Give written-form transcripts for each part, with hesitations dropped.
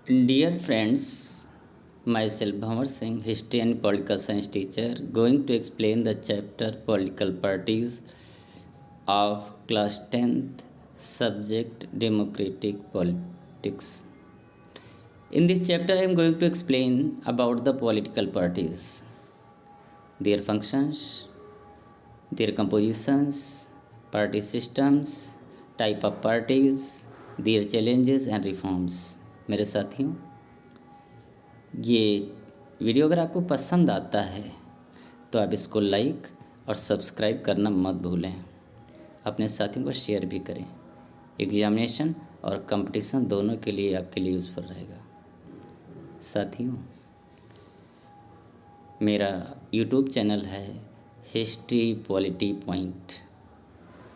Dear friends, myself Bhamar Singh, history and political science teacher, going to explain the chapter political parties of class 10th subject democratic politics. In this chapter I am going to explain about the political parties, their functions, their compositions, party systems, type of parties, their challenges and reforms. मेरे साथियों, ये video अगर आपको पसंद आता है तो आप इसको लाइक और सब्सक्राइब करना मत भूलें। अपने साथियों को शेयर भी करें। एग्जामिनेशन और कंपटीशन दोनों के लिए आपके लिए यूज़फुल रहेगा। साथियों, मेरा यूट्यूब चैनल है हिस्ट्री पॉलिटी पॉइंट,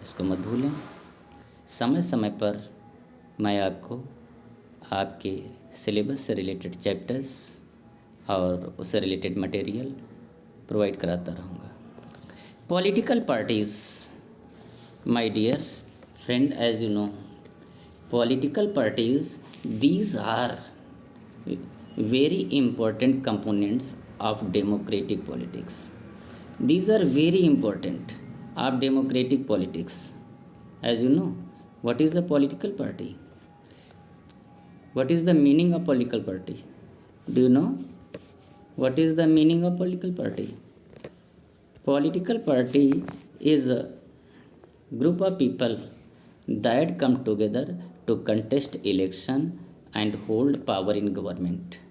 इसको मत भूलें। समय समय पर मैं आपको आपके सिलेबस से रिलेटेड चैप्टर्स और उससे रिलेटेड मटेरियल प्रोवाइड कराता रहूँगा। Political parties, my dear friend, as you know, political parties, these are very important components of democratic politics. These are very important of democratic politics. As you know, what is a political party? What is the meaning of political party? Do you know what is the meaning of political party? Political party is a group of people that come together to contest election and hold power in government.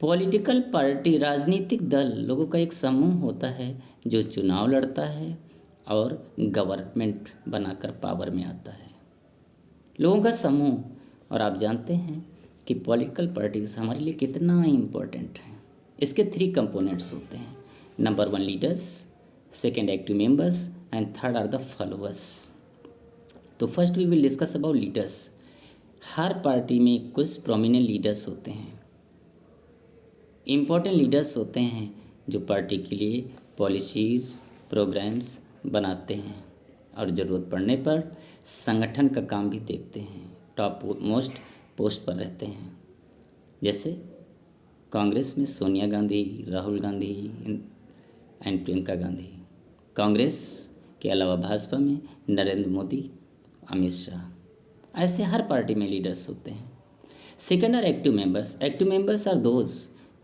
Political party, राजनीतिक दल, लोगों का एक समूह होता है जो चुनाव लड़ता है और गवर्नमेंट बनाकर पावर में आता है। लोगों का समूह। और आप जानते हैं कि पॉलिटिकल पार्टीज हमारे लिए कितना इम्पोर्टेंट है। इसके 3 कंपोनेंट्स होते हैं। Number 1 leaders, second active members and third are the followers. तो first we will discuss about leaders. हर पार्टी में कुछ प्रोमिनेंट लीडर्स होते हैं, इम्पोर्टेंट लीडर्स होते हैं जो पार्टी के लिए पॉलिसीज़, प्रोग्राम्स बनाते हैं और ज़रूरत पड़ने पर संगठन का काम भी देखते हैं, टॉप मोस्ट पोस्ट पर रहते हैं। जैसे कांग्रेस में सोनिया गांधी, राहुल गांधी एंड प्रियंका गांधी। कांग्रेस के अलावा भाजपा में नरेंद्र मोदी, अमित शाह। ऐसे हर पार्टी में लीडर्स होते हैं। Second are active members. Active members are those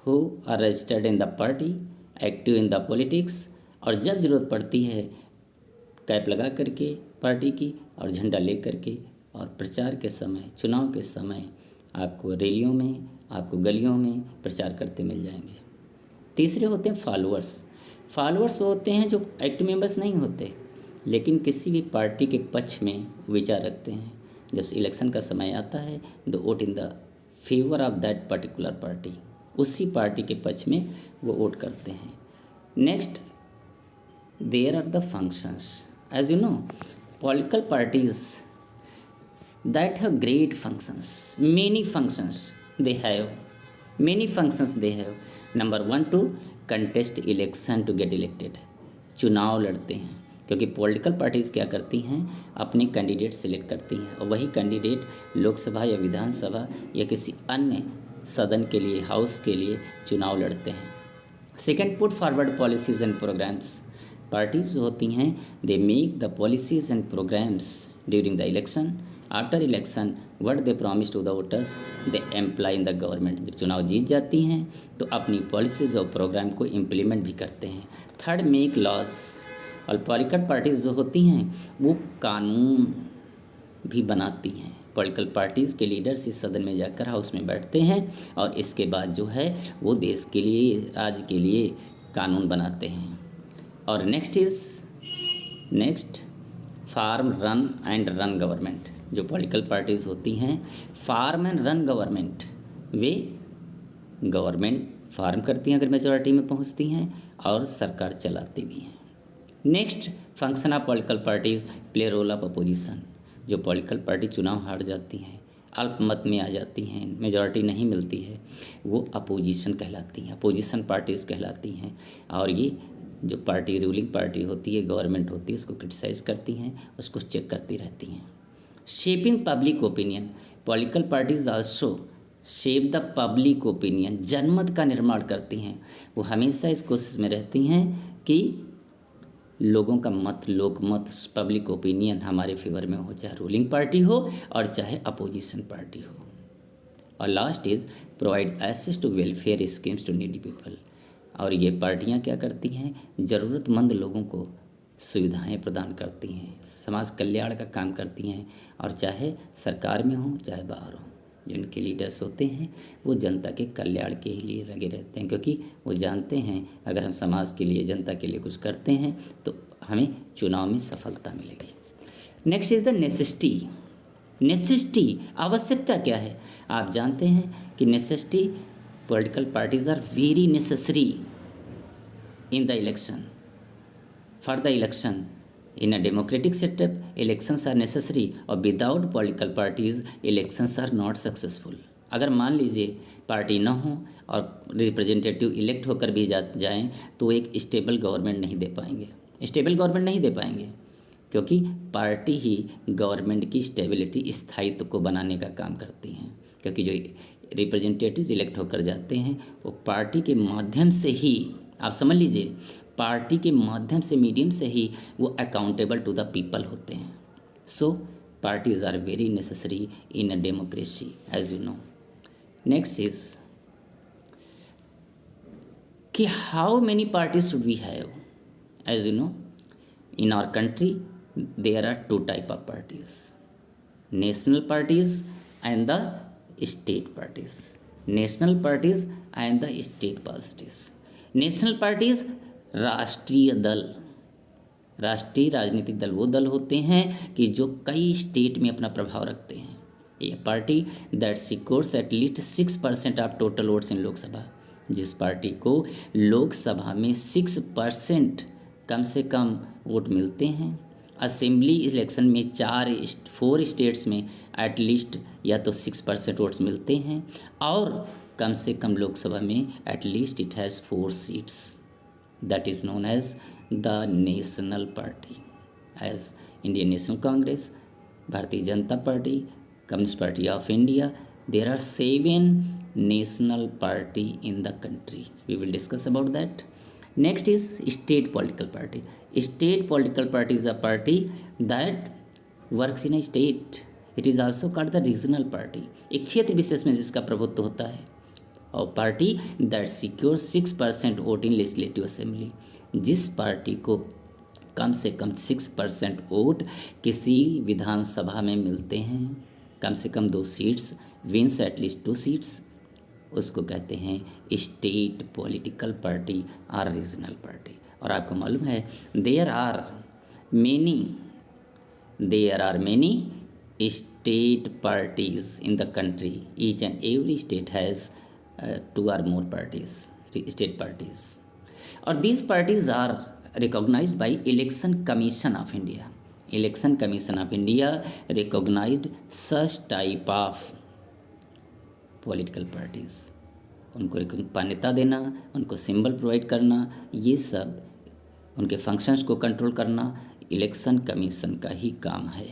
who are registered in the party, active in the politics, और जब ज़रूरत पड़ती है कैप लगा करके पार्टी की और झंडा ले करके और प्रचार के समय, चुनाव के समय आपको रैलियों में, आपको गलियों में प्रचार करते मिल जाएंगे। तीसरे होते हैं फॉलोअर्स। फॉलोअर्स होते हैं जो एक्टिव मेंबर्स नहीं होते लेकिन किसी भी पार्टी के पक्ष में विचार रखते हैं। जब इलेक्शन का समय आता है the vote in the favour of that particular party, उसी पार्टी के पक्ष में वो वोट करते हैं। Next, there are the functions. As you know, political parties that have great functions, many functions they have, Number 1 to contest election to get elected. चुनाव लड़ते हैं क्योंकि पॉलिटिकल पार्टीज़ क्या करती हैं, अपने कैंडिडेट सिलेक्ट करती हैं और वही कैंडिडेट लोकसभा या विधानसभा या किसी अन्य सदन के लिए, हाउस के लिए चुनाव लड़ते हैं। Second, put forward policies and programmes. Parties होती हैं, they make the policies and programmes during the election. After election what they promise to the voters they employ in the government. जब चुनाव जीत जाती हैं तो अपनी पॉलिसीज़ और प्रोग्राम को इम्प्लीमेंट भी करते हैं। Third, make laws. और पॉलिटिकल पार्टीज़ जो होती हैं वो कानून भी बनाती हैं। पॉलिटिकल पार्टीज़ के लीडर्स इस सदन में जाकर हाउस में बैठते हैं और इसके बाद जो है वो देश के लिए, राज्य के लिए कानून बनाते हैं। और next form run and run government. जो पॉलिटिकल पार्टीज़ होती हैं फार्म एंड रन गवर्नमेंट, वे गवर्नमेंट फार्म करती हैं अगर मेजॉरिटी में पहुंचती हैं और सरकार चलाती भी हैं। Next, function of political parties, play role of opposition. जो पॉलिटिकल पार्टी चुनाव हार जाती हैं, अल्पमत में आ जाती हैं, मेजॉरिटी नहीं मिलती है, वो अपोजिशन कहलाती हैं, अपोजिशन पार्टीज़ कहलाती हैं। और ये जो पार्टी, रूलिंग पार्टी होती है, गवर्नमेंट होती है, उसको क्रिटिसाइज़ करती हैं, उसको चेक करती रहती हैं। Shaping public opinion. Political parties also shape the public opinion, जनमत का निर्माण करती हैं। वो हमेशा इस कोशिश में रहती हैं कि लोगों का मत, लोकमत, पब्लिक ओपिनियन हमारे फेवर में हो, चाहे रूलिंग पार्टी हो और चाहे अपोजिशन पार्टी हो। और last is provide access to welfare schemes to needy people. और ये पार्टियां क्या करती हैं, ज़रूरतमंद लोगों को सुविधाएं प्रदान करती हैं, समाज कल्याण का काम करती हैं। और चाहे सरकार में हो चाहे बाहर हो, जो इनके लीडर्स होते हैं वो जनता के कल्याण के लिए लगे रहते हैं, क्योंकि वो जानते हैं अगर हम समाज के लिए, जनता के लिए कुछ करते हैं तो हमें चुनाव में सफलता मिलेगी। Next is the necessity. Necessity, आवश्यकता क्या है? आप जानते हैं कि necessity, political parties are very necessary in the election, for the election. In a democratic setup elections are necessary, और without political parties elections are not successful. अगर मान लीजिए पार्टी ना हो और रिप्रेजेंटेटिव इलेक्ट होकर भी जाएं तो एक स्टेबल गवर्नमेंट नहीं दे पाएंगे, स्टेबल गवर्नमेंट नहीं दे पाएंगे, क्योंकि पार्टी ही गवर्नमेंट की स्टेबिलिटी, स्थायित्व को बनाने का काम करती हैं। क्योंकि जो रिप्रेजेंटेटिव्स इलेक्ट होकर जाते हैं वो पार्टी के माध्यम से ही, आप समझ लीजिए, पार्टी के माध्यम से, मीडियम से ही वो अकाउंटेबल टू द पीपल होते हैं। So parties are very necessary in a democracy, as you know. Next is कि how many parties should we have? As you know, in our country there are two type of parties, national parties and the state parties, national parties and the state parties। national parties राष्ट्रीय दल, राष्ट्रीय राजनीतिक दल वो दल होते हैं कि जो कई स्टेट में अपना प्रभाव रखते हैं। ये party that secures at least 6% of total votes in Lok Sabha, जिस पार्टी को लोकसभा में 6% कम से कम वोट मिलते हैं। असेंबली इलेक्शन में 4 स्टेट्स में एटलीस्ट या तो 6% वोट्स मिलते हैं, और कम से कम लोकसभा में at least it has 4 seats. That is known as the national party, as Indian National Congress, Bharatiya Janata Party, Communist Party of India. There are 7 national party in the country. We will discuss about that. Next is state political party. State political party is a party that works in a state. It is also called the regional party. एक क्षेत्र विशेष में जिसका प्रभुत्व होता है। और party that secures 6% vote in legislative assembly, जिस party को कम से कम 6% वोट किसी विधानसभा में मिलते हैं, कम से कम 2 सीट्स, विंस एटलीस्ट 2 सीट्स, उसको कहते हैं स्टेट पॉलिटिकल पार्टी और रीजनल पार्टी। और आपको मालूम है there are many state parties in the country. Each and every state has 2 or more parties, state parties, और these parties are recognized by Election Commission of India. Election Commission of India recognized such type of political parties. उनको मान्यता देना, उनको symbol provide करना, ये सब उनके functions को कंट्रोल करना इलेक्शन कमीशन का ही काम है।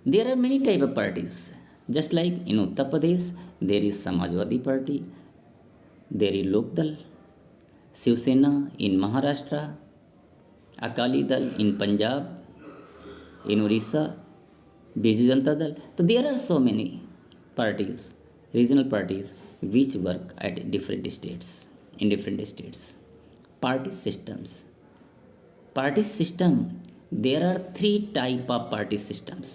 There are many type of parties, just like in Uttar Pradesh there is Samajwadi Party, there is Lokdal, Shiv Sena in Maharashtra, Akali Dal in Punjab, in Orissa Biju Janata Dal. तो there are so many parties, regional parties, which work at different states, in different states. Party systems. Party system, there are 3 type of party systems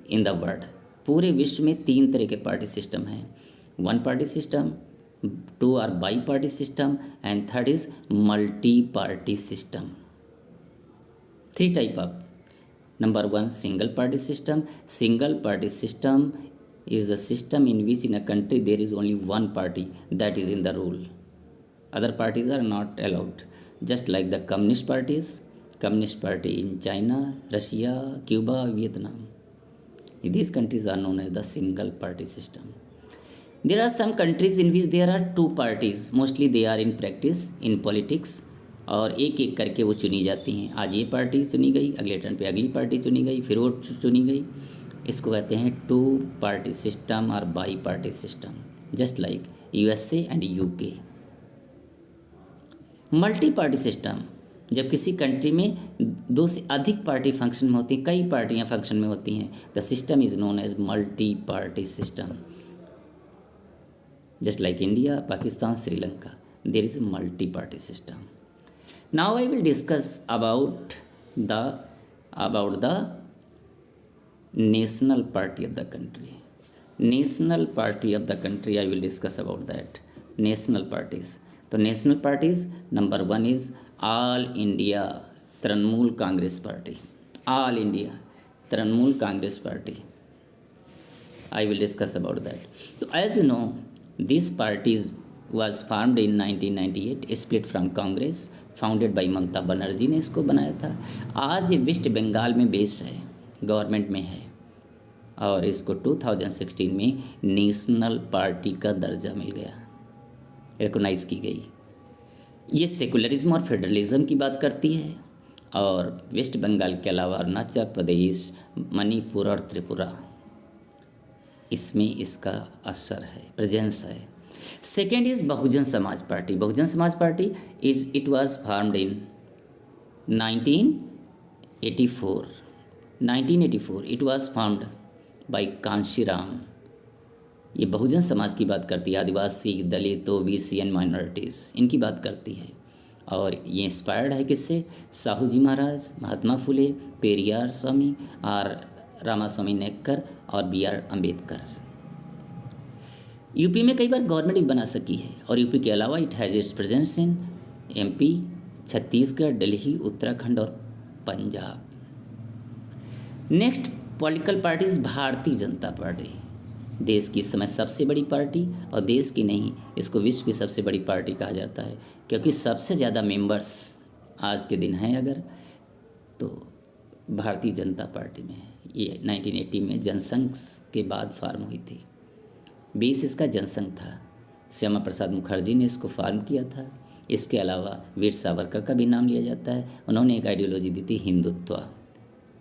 in the world. पूरे विश्व में 3 तरह के party system हैं। 1 party system, 2 are bi-party system, and 3rd is multi-party system. 3 type of. Number 1, single party system. Single party system is a system in which in a country there is only one party that is in the rule. Other parties are not allowed. Just like the communist parties, communist party in China, Russia, Cuba, Vietnam. These countries are known as the single party system. There are some countries in which there are 2 parties. Mostly they are in practice in politics. और एक एक करके वो चुनी जाती हैं। आज ये पार्टी चुनी गई, अगले टर्न पे अगली पार्टी चुनी गई, फिर वो चुनी गई। इसको कहते हैं टू पार्टी सिस्टम और bi party system, just like USA and UK. Multi party system, जब किसी कंट्री में दो से अधिक पार्टी फंक्शन में होती हैं, कई पार्टियां फंक्शन में होती हैं, the system is known as multi party system. Just like India, Pakistan, Sri Lanka, there is a multi party system. Now I will discuss about the national party of the country. National party of the country, I will discuss about that. National parties. तो national parties, number 1 is All India Trinamool Congress Party. All India Trinamool Congress Party. I will discuss about that. So as you know, this party was formed in 1998, split from Congress, founded by Mamata Banerjee ने इसको बनाया था। आज ये waste Bengal में base है, government में है, और इसको 2016 में नेशनल पार्टी का दर्जा मिल गया, रिकॉग्नाइज की गई। ये सेकुलरिज्म और फेडरलिज्म की बात करती है, और वेस्ट बंगाल के अलावा अरुणाचल प्रदेश, मणिपुर और त्रिपुरा, इसमें इसका असर है, प्रेजेंस है। Second is Bahujan Samaj party. Bahujan Samaj party it was formed in 1984। It was formed by Kanshiram. ये बहुजन समाज की बात करती है, आदिवासी, दलित, ओबीसी एंड माइनॉरिटीज़, इनकी बात करती है। और ये इंस्पायर्ड है किससे? साहू जी महाराज, महात्मा फुले, पेरियार स्वामी और रामास्वामी नेक्कर और BR अम्बेडकर। यूपी में कई बार गवर्नमेंट भी बना सकी है, और यूपी के अलावा it has its presence in MP, Chhattisgarh, Delhi, Uttarakhand और पंजाब। नेक्स्ट पॉलिटिकल पार्टीज, भारतीय जनता पार्टी, देश की इस समय सबसे बड़ी पार्टी, और देश की नहीं, इसको विश्व की सबसे बड़ी पार्टी कहा जाता है, क्योंकि सबसे ज़्यादा मेंबर्स आज के दिन हैं अगर, तो भारतीय जनता पार्टी में है। ये 1980 में जनसंघ के बाद फार्म हुई थी। बेस इसका जनसंघ था, श्यामा प्रसाद मुखर्जी ने इसको फार्म किया था। इसके अलावा वीर सावरकर का भी नाम लिया जाता है। उन्होंने एक आइडियोलॉजी दी थी Hindutva.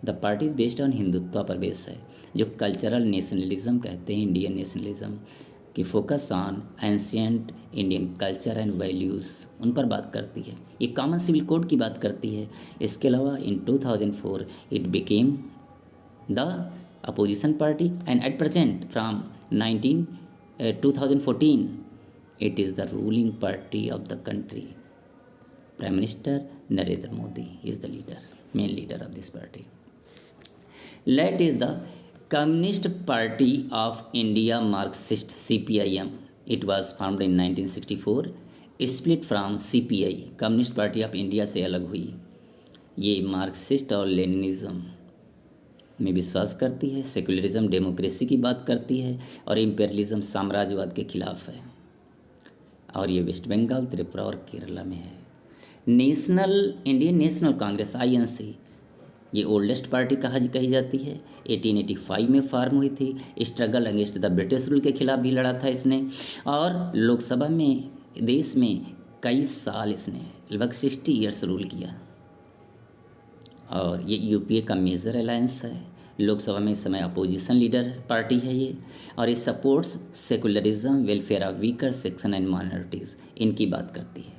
The party is based on Hindutva पर बेस है, जो कल्चरल नेशनलिज्म कहते हैं, इंडियन नेशनलिज्म की focus on ancient Indian culture and values, उन पर बात करती है। ये कॉमन सिविल कोड की बात करती है। इसके अलावा इन 2004 it became the opposition party, and at present from 2014 it is the ruling party of the country. Prime Minister Narendra Modi is the leader, main leader of this party. Let is the Communist Party of India, Marxist, CPIM. It was formed in 1964, split from CPI, communist Party of India से अलग हुई। ये Marxist और Leninism में विश्वास करती है, secularism, democracy की बात करती है, और इम्पेरियलिज्म, साम्राज्यवाद के खिलाफ है। और ये वेस्ट बंगाल, त्रिपुरा और केरला में है। इंडियन नेशनल कांग्रेस, INC, ये ओल्डेस्ट पार्टी कही जाती है। 1885 में फार्म हुई थी। Struggle against the British rule के खिलाफ भी लड़ा था इसने, और लोकसभा में देश में कई साल इसने लगभग 60 ईयर्स रूल किया। और ये UPA का मेजर अलायंस है। लोकसभा में इस समय अपोजिशन लीडर पार्टी है ये, और ये supports secularism, welfare of weaker section and minorities, इनकी बात करती है।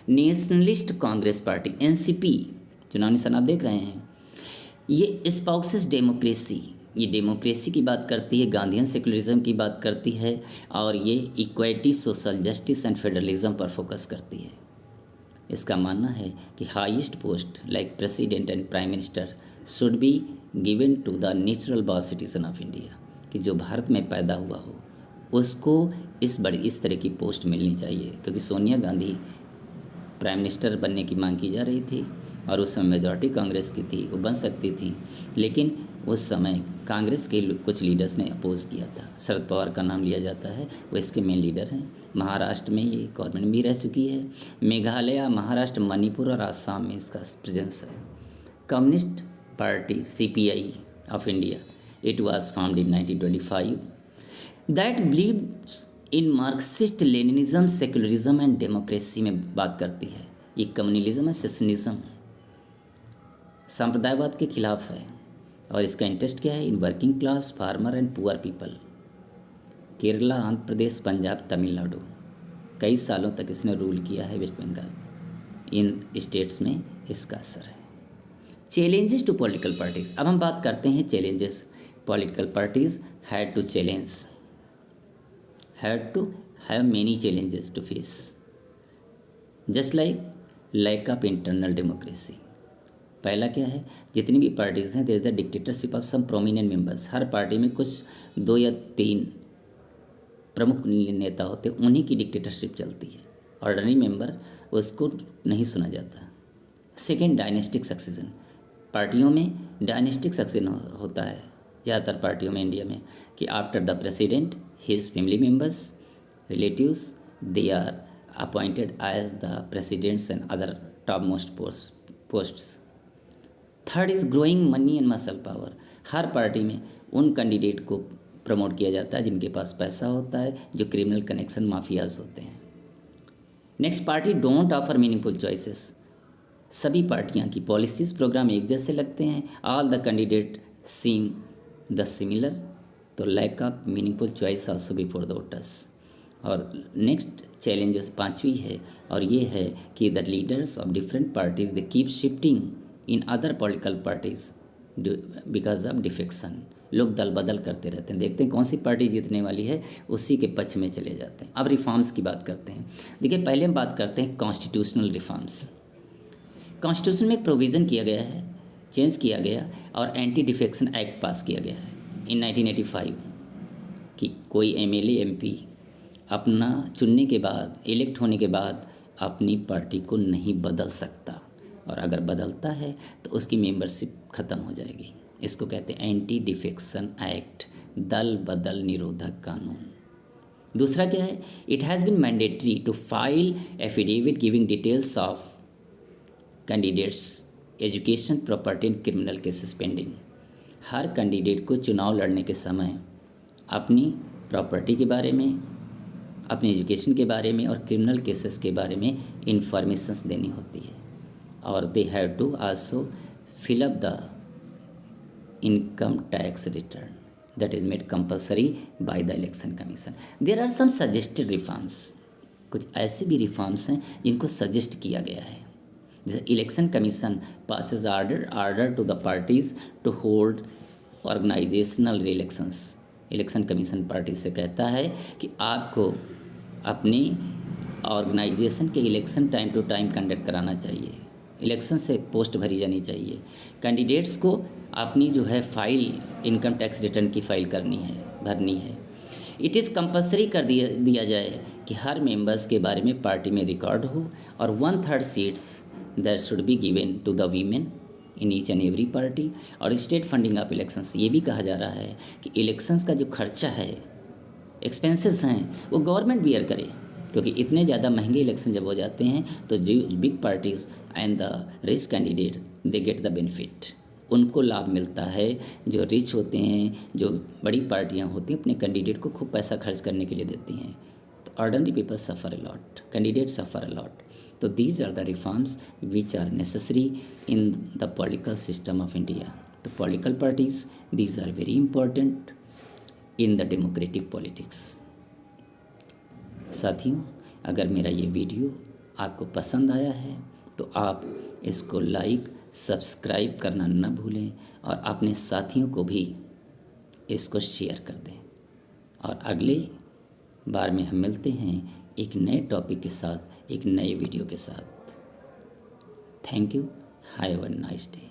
नेशनलिस्ट कांग्रेस पार्टी, NCP, चुनाव निशान आप देख रहे हैं, ये स्पाउसेस डेमोक्रेसी, ये डेमोक्रेसी की बात करती है, गांधीयन सेकुलरिज्म की बात करती है, और ये equality, social justice and federalism पर फोकस करती है। इसका मानना है कि highest post like president and prime minister should be given to the natural born citizen of India, कि जो भारत में पैदा हुआ हो उसको इस तरह की पोस्ट मिलनी चाहिए। क्योंकि सोनिया गांधी प्राइम मिनिस्टर बनने की मांग की जा रही थी, और उस समय मेजॉरिटी कांग्रेस की थी, वो बन सकती थी, लेकिन उस समय कांग्रेस के कुछ लीडर्स ने अपोज किया था। शरद पवार का नाम लिया जाता है, वो इसके मेन लीडर हैं। महाराष्ट्र में ये गवर्नमेंट भी रह चुकी है। मेघालय, महाराष्ट्र, मणिपुर और आसाम में इसका प्रेजेंस है। Communist Party CPI of India, it was found in 1925, that believes in Marxist, Leninism, secularism and democracy में बात करती है। ये कम्युनलिज्म है, सेशनिज्म, सांप्रदायवाद के खिलाफ है, और इसका इंटरेस्ट क्या है? In working class, farmer and poor people. Kerala, Andhra Pradesh, Punjab, Tamil Nadu, कई सालों तक इसने रूल किया है वेस्ट बंगाल। इन स्टेट्स में इसका असर है। Challenges to political parties. अब हम बात करते हैं challenges. Political parties had to have many challenges to face, just like lack of internal democracy. पहला क्या है? जितनी भी पार्टीज़ हैं, there is the dictatorship of some prominent members. हर पार्टी में कुछ 2 या 3 प्रमुख नेता होते हैं, उन्हीं की डिक्टेटरशिप चलती है। ऑर्डिनरी मेंबर उसको नहीं सुना जाता। Second, dynastic succession. पार्टियों में डायनेस्टिक सक्सेशन होता है ज़्यादातर पार्टियों में इंडिया में, कि after the president his family members, relatives, they are appointed as the presidents and other top most posts. Third is growing money and muscle power. हर पार्टी में उन कैंडिडेट को प्रमोट किया जाता है जिनके पास पैसा होता है, जो क्रिमिनल कनेक्शन माफियाज होते हैं। Next, party don't offer meaningful choices. सभी पार्टियां की पॉलिसीज प्रोग्राम एक जैसे लगते हैं। All the candidate seem the similar, तो lack of meaningful choice also before the voters. और नेक्स्ट चैलेंजेस 5वीं है, और ये है कि the leaders of different parties they keep shifting in other political parties because of defection. लोग दल बदल करते रहते हैं, देखते हैं कौन सी पार्टी जीतने वाली है, उसी के पक्ष में चले जाते हैं। अब रिफॉर्म्स की बात करते हैं। देखिए, पहले हम बात करते हैं कॉन्स्टिट्यूशनल रिफॉर्म्स। कॉन्स्टिट्यूशन में एक प्रोविज़न किया गया है, चेंज किया गया, और एंटी डिफेक्शन एक्ट पास किया गया है इन 1985 कि कोई एमएलए एमपी अपना चुनने के बाद, इलेक्ट होने के बाद अपनी पार्टी को नहीं बदल सकता, और अगर बदलता है तो उसकी मेंबरशिप ख़त्म हो जाएगी। इसको कहते हैं एंटी डिफेक्शन एक्ट, दल बदल निरोधक कानून। दूसरा क्या है? It has been mandatory to file affidavit giving details of candidates education, property and criminal cases pending. हर कैंडिडेट को चुनाव लड़ने के समय अपनी प्रॉपर्टी के बारे में, अपनी एजुकेशन के बारे में और क्रिमिनल केसेस के बारे में इंफॉर्मेशंस देनी होती है। और they have to also fill up the income tax return that is made compulsory by the election commission. There are some suggested reforms. कुछ ऐसे भी रिफॉर्म्स हैं जिनको सजेस्ट किया गया है, जैसे election commission passes order to the parties to hold organizational elections. Election commission party से कहता है कि आपको अपनी ऑर्गेनाइजेशन के election time to time conduct कराना चाहिए, इलेक्शन से पोस्ट भरी जानी चाहिए, कैंडिडेट्स को अपनी जो है फाइल, इनकम टैक्स रिटर्न की फाइल भरनी है। इट इज़ कंपलसरी कर दिया जाए कि हर मेंबर्स के बारे में पार्टी में रिकॉर्ड हो, और 1/3 seats that should be given to the women in each and every party. और स्टेट फंडिंग ऑफ इलेक्शंस, ये भी कहा जा रहा है कि इलेक्शंस का जो खर्चा है, एक्सपेंसेस हैं, वो गवर्नमेंट बियर करे, क्योंकि इतने ज़्यादा महंगे इलेक्शन जब हो जाते हैं तो जो big parties and the rich candidate they get the benefit, उनको लाभ मिलता है। जो रिच होते हैं, जो बड़ी पार्टियां होती हैं, अपने कैंडिडेट को खूब पैसा खर्च करने के लिए देती हैं, तो ordinary people suffer a lot, candidate suffer a lot. तो these are the reforms which are necessary in the political system of India. तो political parties, these are very important in the democratic politics. साथियों, अगर मेरा ये video आपको पसंद आया है तो आप इसको लाइक, सब्सक्राइब करना न भूलें, और अपने साथियों को भी इसको शेयर कर दें। और अगले बार में हम मिलते हैं एक नए टॉपिक के साथ, एक नए वीडियो के साथ। Thank you, have a nice day.